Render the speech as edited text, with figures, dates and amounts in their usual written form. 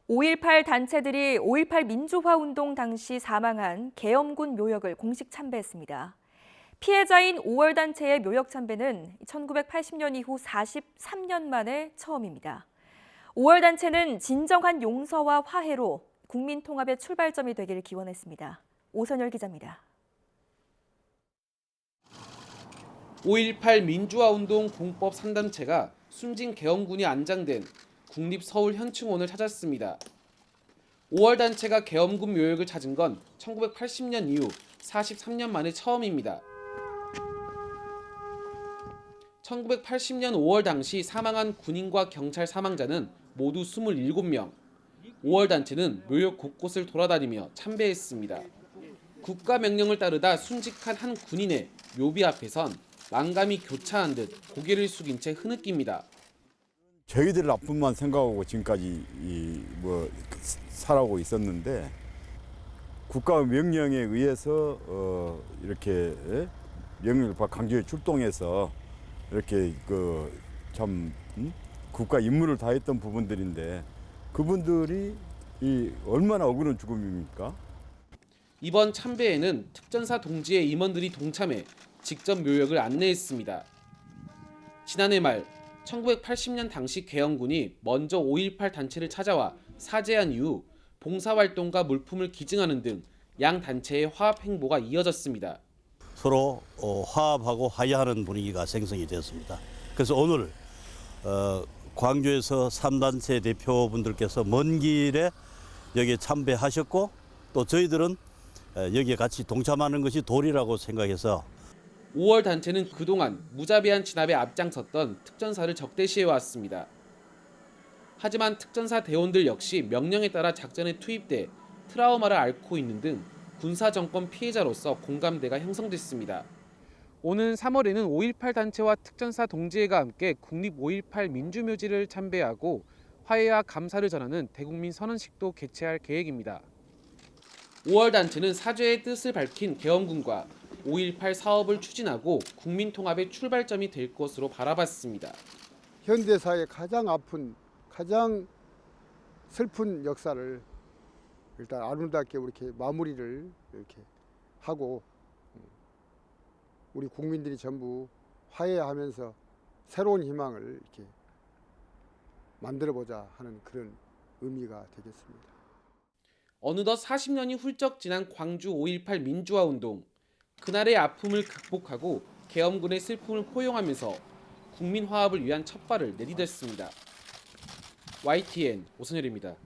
5.18 단체들이 5.18 민주화 운동 당시 사망한 계엄군 묘역을 공식 참배했습니다. 피해자인 5월 단체의 묘역 참배는 1980년 이후 43년 만에 처음입니다. 5월 단체는 진정한 용서와 화해로 국민 통합의 출발점이 되기를 기원했습니다. 오선열 기자입니다. 5.18 민주화운동 공법 3단체가 숨진 계엄군이 안장된 국립서울 현충원을 찾았습니다. 5월 단체가 계엄군 묘역을 찾은 건 1980년 이후 43년 만에 처음입니다. 1980년 5월 당시 사망한 군인과 경찰 사망자는 모두 27명. 5월 단체는 묘역 곳곳을 돌아다니며 참배했습니다. 국가명령을 따르다 순직한 한 군인의 묘비 앞에선 만감이 교차한 듯 고개를 숙인 채 흐느낍니다. 저희들 나쁨만 생각하고 지금까지 살아오고 있었는데 국가 명령에 의해서 이렇게 명령을 받고 강제에 출동해서 이렇게 국가 임무를 다했던 부분들인데 그분들이 얼마나 억울한 죽음입니까? 이번 참배에는 특전사 동지의 임원들이 동참해 직접 묘역을 안내했습니다. 지난해 말 1980년 당시 계엄군이 먼저 5.18 단체를 찾아와 사죄한 이후 봉사활동과 물품을 기증하는 등 양 단체의 화합 행보가 이어졌습니다. 서로 화합하고 화해하는 분위기가 생성이 되었습니다. 그래서 오늘 광주에서 3단체 대표분들께서 먼 길에 여기에 참배하셨고 또 저희들은 여기에 같이 동참하는 것이 도리라고 생각해서 5월 단체는 그동안 무자비한 진압에 앞장섰던 특전사를 적대시해왔습니다. 하지만 특전사 대원들 역시 명령에 따라 작전에 투입돼 트라우마를 앓고 있는 등 군사정권 피해자로서 공감대가 형성됐습니다. 오는 3월에는 5.18 단체와 특전사 동지회가 함께 국립 5.18 민주묘지를 참배하고 화해와 감사를 전하는 대국민 선언식도 개최할 계획입니다. 5월 단체는 사죄의 뜻을 밝힌 계엄군과 5.18 사업을 추진하고 국민 통합의 출발점이 될 것으로 바라봤습니다. 현대사의 가장 아픈, 가장 슬픈 역사를 일단 아름답게 이렇게 마무리를 이렇게 하고 우리 국민들이 전부 화해하면서 새로운 희망을 이렇게 만들어보자 하는 그런 의미가 되겠습니다. 어느덧 40년이 훌쩍 지난 광주 5.18 민주화 운동. 그날의 아픔을 극복하고 계엄군의 슬픔을 포용하면서 국민 화합을 위한 첫발을 내디뎠습니다. YTN 오선열입니다.